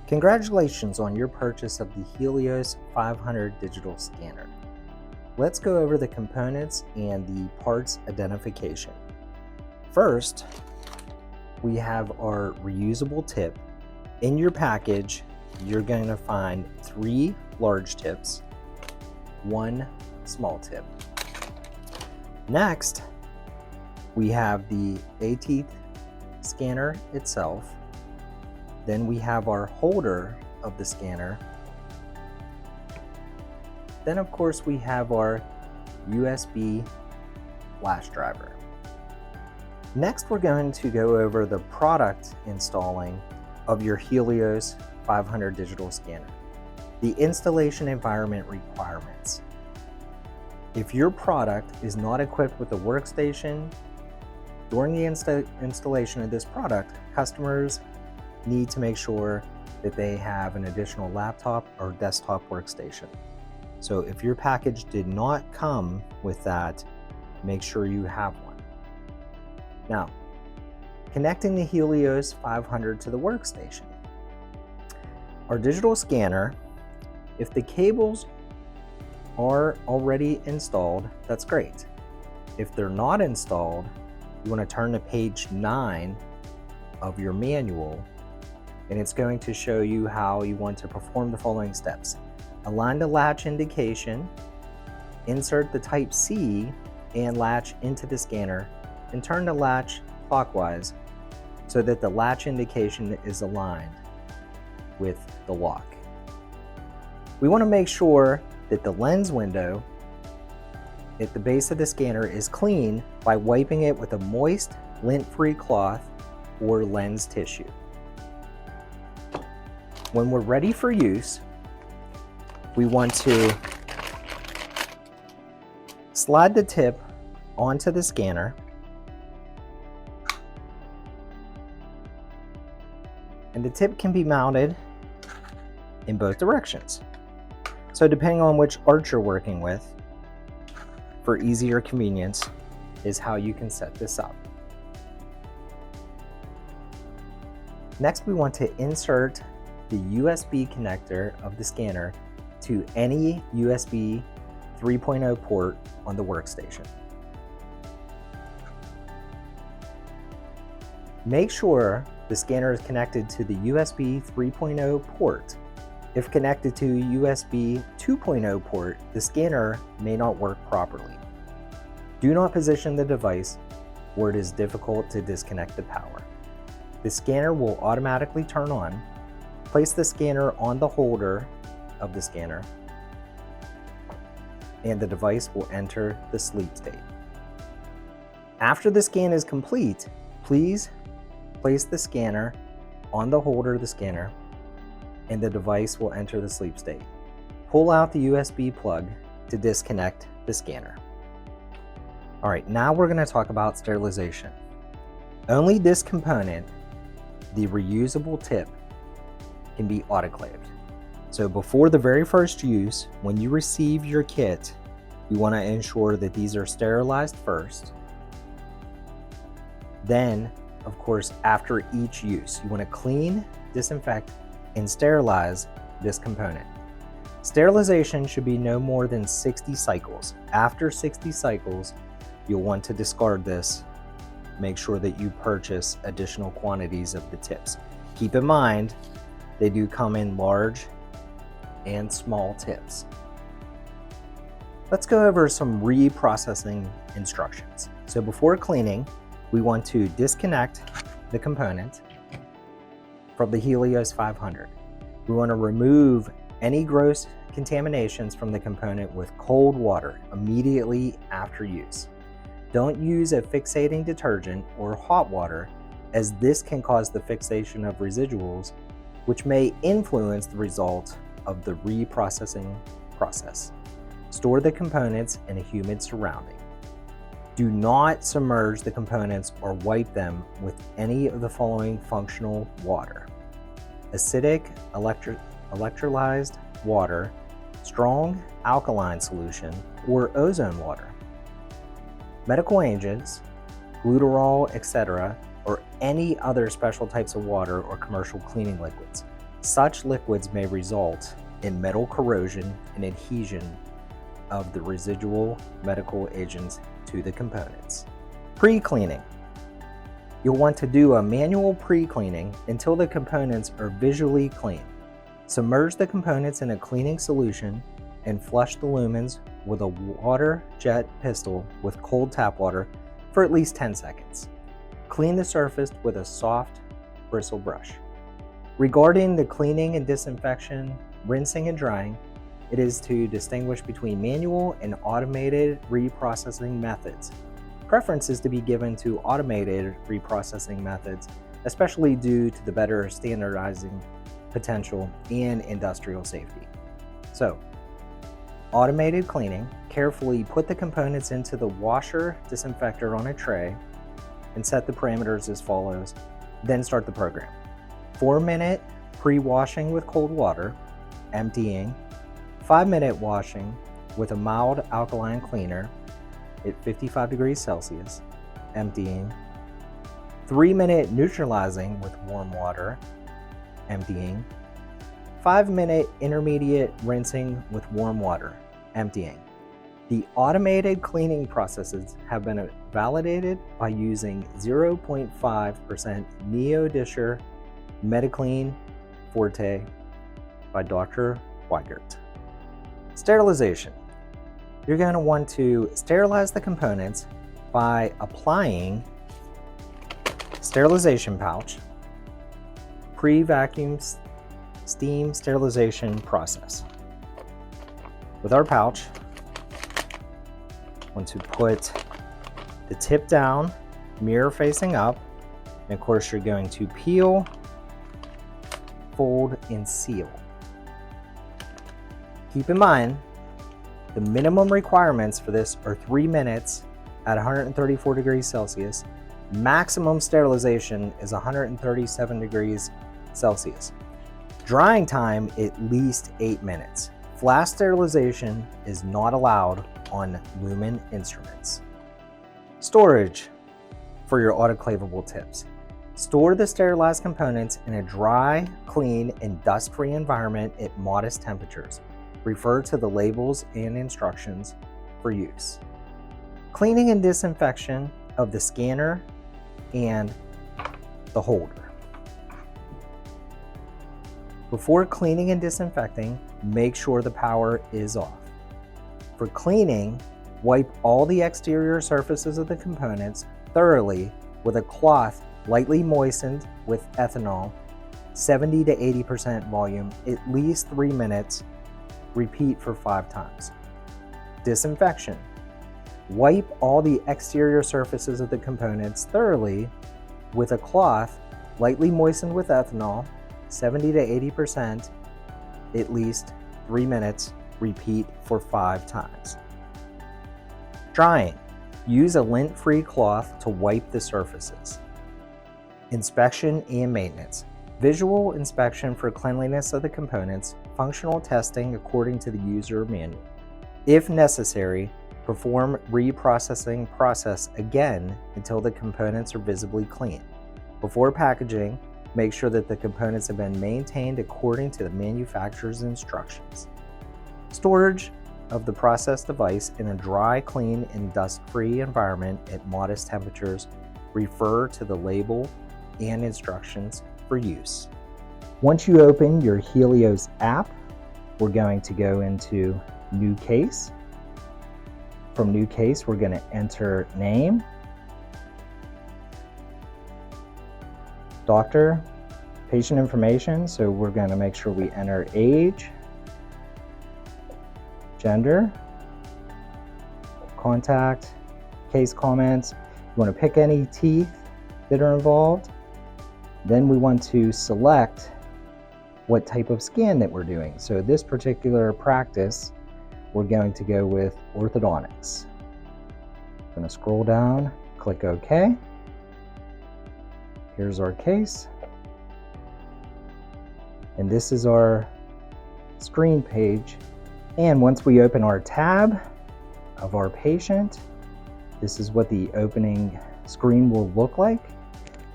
Congratulations on your purchase of the Helios 500 digital scanner. Let's go over the components and the parts identification. First, we have our reusable tip. In your package, you're going to find 3 large tips, 1 small tip. Next, we have the Eighteeth scanner itself. Then we have our holder of the scanner. Then of course we have our USB flash driver. Next we're going to go over the product installing of your Helios 500 digital scanner. The installation environment requirements. If your product is not equipped with a workstation, during the installation of this product, customers need to make sure that they have an additional laptop or desktop workstation. So if your package did not come with that, make sure you have one. Now, connecting the Helios 500 to the workstation. Our digital scanner, if the cables are already installed, that's great. If they're not installed, you want to turn to page 9 of your manual, and it's going to show you how you want to perform the following steps. Align the latch indication, insert the type C and latch into the scanner, and turn the latch clockwise so that the latch indication is aligned with the lock. We want to make sure that the lens window at the base of the scanner is clean by wiping it with a moist, lint-free cloth or lens tissue. When we're ready for use, we want to slide the tip onto the scanner and the tip can be mounted in both directions. So depending on which arch you're working with, for easier convenience, is how you can set this up. Next, we want to insert the USB connector of the scanner to any USB 3.0 port on the workstation. Make sure the scanner is connected to the USB 3.0 port. If connected to USB 2.0 port, the scanner may not work properly. Do not position the device where it is difficult to disconnect the power. The scanner will automatically turn on. Place the scanner on the holder of the scanner, and the device will enter the sleep state. After the scan is complete, please place the scanner on the holder of the scanner, and the device will enter the sleep state. Pull out the USB plug to disconnect the scanner. All right, now we're going to talk about sterilization. Only this component, the reusable tip, can be autoclaved. So before the very first use, when you receive your kit, you want to ensure that these are sterilized first. Then, of course, after each use, you want to clean, disinfect, and sterilize this component. Sterilization should be no more than 60 cycles. After 60 cycles, you'll want to discard this. Make sure that you purchase additional quantities of the tips. Keep in mind, they do come in large and small tips. Let's go over some reprocessing instructions. So before cleaning, we want to disconnect the component from the Helios 500. We want to remove any gross contaminations from the component with cold water immediately after use. Don't use a fixating detergent or hot water, as this can cause the fixation of residuals, which may influence the result of the reprocessing process. Store the components in a humid surrounding. Do not submerge the components or wipe them with any of the following functional water: acidic electrolyzed water, strong alkaline solution, or ozone water. Medical agents, glutarol, etc., or any other special types of water or commercial cleaning liquids. Such liquids may result in metal corrosion and adhesion of the residual medical agents to the components. Pre-cleaning. You'll want to do a manual pre-cleaning until the components are visually clean. Submerge the components in a cleaning solution and flush the lumens with a water jet pistol with cold tap water for at least 10 seconds. Clean the surface with a soft bristle brush. Regarding the cleaning and disinfection, rinsing and drying, it is to distinguish between manual and automated reprocessing methods. Preference is to be given to automated reprocessing methods, especially due to the better standardizing potential and industrial safety. So, automated cleaning, carefully put the components into the washer disinfector on a tray and set the parameters as follows, then start the program. 4-minute pre-washing with cold water, emptying. 5-minute washing with a mild alkaline cleaner at 55 degrees Celsius, emptying. 3-minute neutralizing with warm water, emptying. 5-minute intermediate rinsing with warm water, emptying. The automated cleaning processes have been validated by using 0.5% Neodisher Mediclean Forte by Dr. Weigert. Sterilization. You're going to want to sterilize the components by applying sterilization pouch, pre-vacuum steam sterilization process. With our pouch, want to put the tip down, mirror facing up, and of course you're going to peel, fold, and seal. Keep in mind, the minimum requirements for this are 3 minutes at 134 degrees Celsius. Maximum sterilization is 137 degrees Celsius. Drying time, at least 8 minutes. Flash sterilization is not allowed on lumen instruments. Storage for your autoclavable tips. Store the sterilized components in a dry, clean, and dust-free environment at modest temperatures. Refer to the labels and instructions for use. Cleaning and disinfection of the scanner and the holder. Before cleaning and disinfecting, make sure the power is off. For cleaning, wipe all the exterior surfaces of the components thoroughly with a cloth lightly moistened with ethanol, 70 to 80% volume, at least 3 minutes. Repeat for 5 times. Disinfection. Wipe all the exterior surfaces of the components thoroughly with a cloth lightly moistened with ethanol, 70 to 80%, at least 3 minutes. Repeat for 5 times. Drying. Use a lint-free cloth to wipe the surfaces. Inspection and maintenance. Visual inspection for cleanliness of the components, functional testing according to the user manual. If necessary, perform reprocessing process again until the components are visibly clean. Before packaging, make sure that the components have been maintained according to the manufacturer's instructions. Storage of the processed device in a dry, clean, and dust-free environment at modest temperatures. Refer to the label and instructions for use. Once you open your Helios app, we're going to go into New Case. From New Case, we're going to enter name, doctor, patient information, so we're going to make sure we enter age, gender, contact, case comments. You want to pick any teeth that are involved. Then we want to select what type of scan that we're doing. So this particular practice, we're going to go with orthodontics. I'm going to scroll down, click OK. Here's our case. And this is our screen page. And once we open our tab of our patient, this is what the opening screen will look like.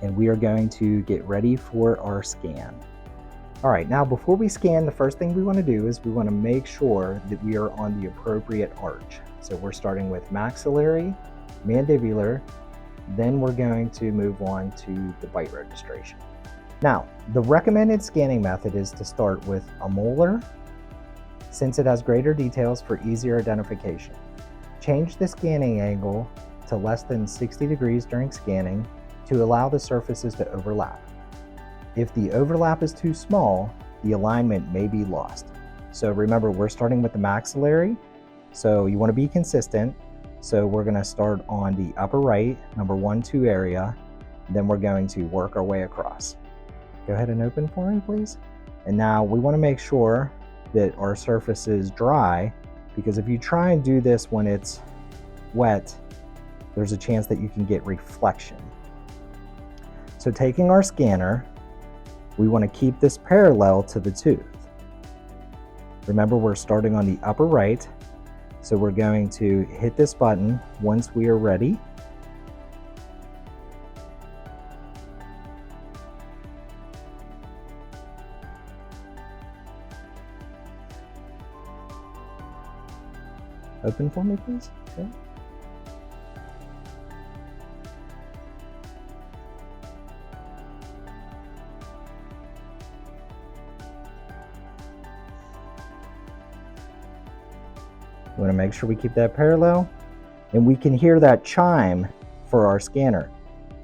And we are going to get ready for our scan. All right, now before we scan, the first thing we want to do is we want to make sure that we are on the appropriate arch. So we're starting with maxillary, mandibular, then we're going to move on to the bite registration. Now, the recommended scanning method is to start with a molar, since it has greater details for easier identification. Change the scanning angle to less than 60 degrees during scanning to allow the surfaces to overlap. If the overlap is too small, the alignment may be lost. So remember, we're starting with the maxillary, so you want to be consistent. So we're going to start on the upper right, number 1, 2 area, then we're going to work our way across. Go ahead and open for me, please. And now we want to make sure that our surface is dry, because if you try and do this when it's wet, there's a chance that you can get reflection. So taking our scanner, we want to keep this parallel to the tooth. Remember, we're starting on the upper right, so we're going to hit this button once we are ready. Open for me, please. Okay. We want to make sure we keep that parallel, and we can hear that chime for our scanner.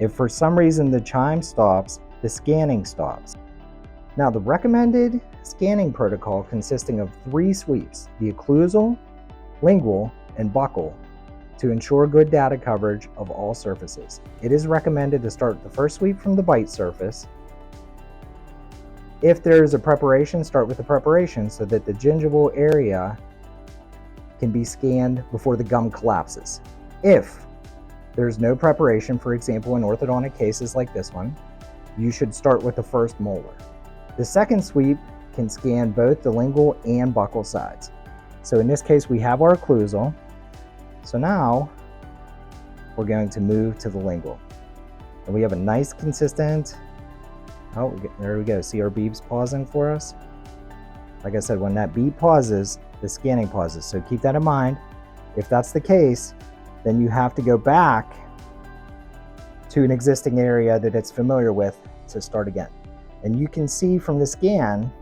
If for some reason the chime stops, the scanning stops. Now, the recommended scanning protocol consisting of 3 sweeps, the occlusal, lingual, and buccal, to ensure good data coverage of all surfaces. It is recommended to start the first sweep from the bite surface. If there is a preparation, start with the preparation so that the gingival area can be scanned before the gum collapses. If there's no preparation, for example, in orthodontic cases like this one, you should start with the first molar. The second sweep can scan both the lingual and buccal sides. So in this case, we have our occlusal. So now we're going to move to the lingual. And we have a nice consistent, there we go. See our beeps pausing for us? Like I said, when that beep pauses, the scanning pauses. So keep that in mind. If that's the case, then you have to go back to an existing area that it's familiar with to start again. And you can see from the scan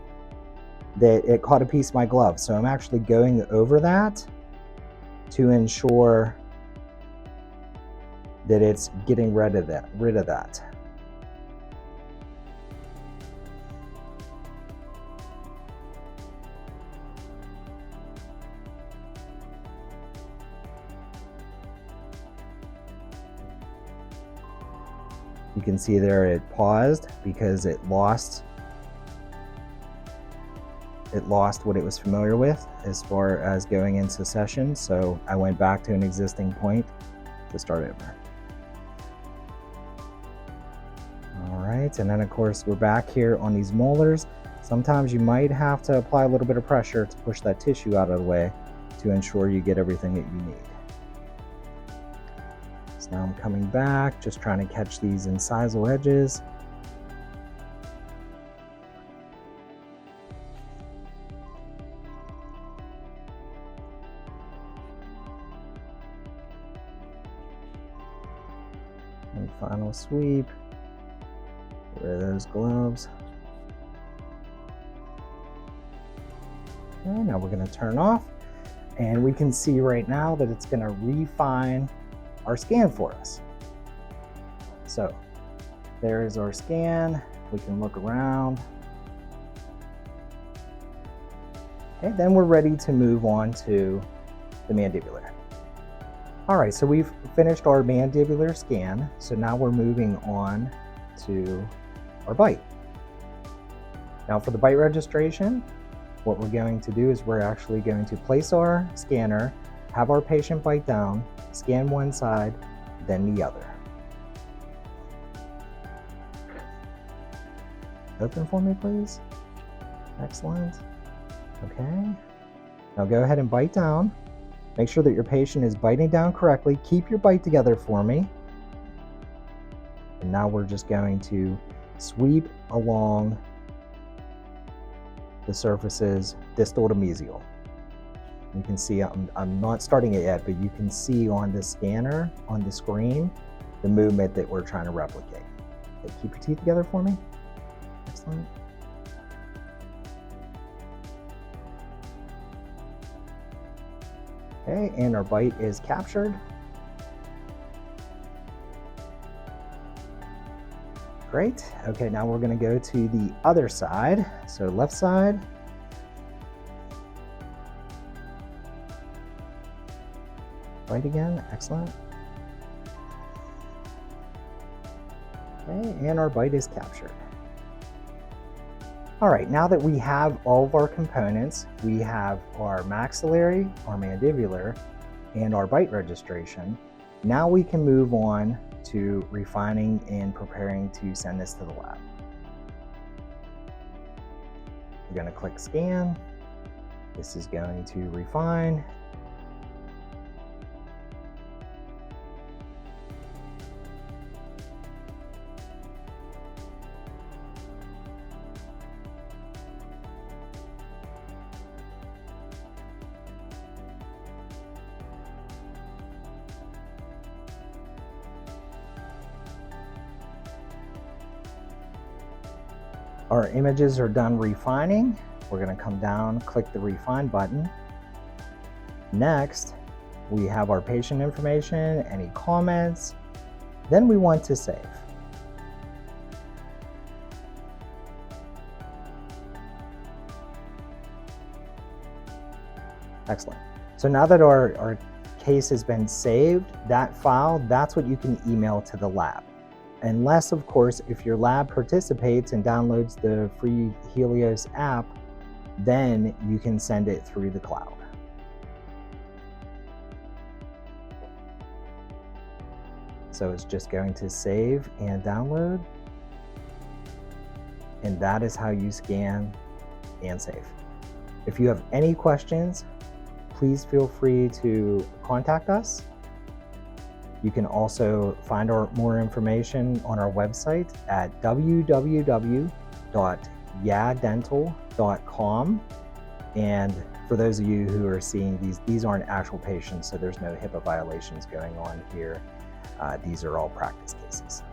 that it caught a piece of my glove. So I'm actually going over that to ensure that it's getting rid of that. You can see there it paused because it lost what it was familiar with as far as going into session. So I went back to an existing point to start over. All right, and then of course we're back here on these molars. Sometimes you might have to apply a little bit of pressure to push that tissue out of the way to ensure you get everything that you need. Now I'm coming back, just trying to catch these incisal edges. And final sweep. Get rid of those gloves. Okay, now we're going to turn off, and we can see right now that it's going to refine our scan for us. So there is our scan. We can look around. Okay, then we're ready to move on to the mandibular. All right, so we've finished our mandibular scan. So now we're moving on to our bite. Now for the bite registration, what we're going to do is we're actually going to place our scanner, have our patient bite down, scan one side, then the other. Open for me, please. Excellent. Okay. Now go ahead and bite down. Make sure that your patient is biting down correctly. Keep your bite together for me. And now we're just going to sweep along the surfaces distal to mesial. You can see, I'm not starting it yet, but you can see on the scanner, on the screen, the movement that we're trying to replicate. Okay, keep your teeth together for me. Excellent. Okay, and our bite is captured. Great. Okay, now we're going to go to the other side. So left side. Right again. Excellent. Okay, and our bite is captured. All right, now that we have all of our components, we have our maxillary, our mandibular, and our bite registration. Now we can move on to refining and preparing to send this to the lab. We're going to click scan. This is going to refine. Our images are done refining. We're going to come down, click the refine button. Next, we have our patient information, any comments. Then we want to save. Excellent. So now that our case has been saved, that file, that's what you can email to the lab. Unless, of course, if your lab participates and downloads the free Helios app, then you can send it through the cloud. So it's just going to save and download. And that is how you scan and save. If you have any questions, please feel free to contact us. You can also find more information on our website at www.yadental.com. And for those of you who are seeing these aren't actual patients, so there's no HIPAA violations going on here. These are all practice cases.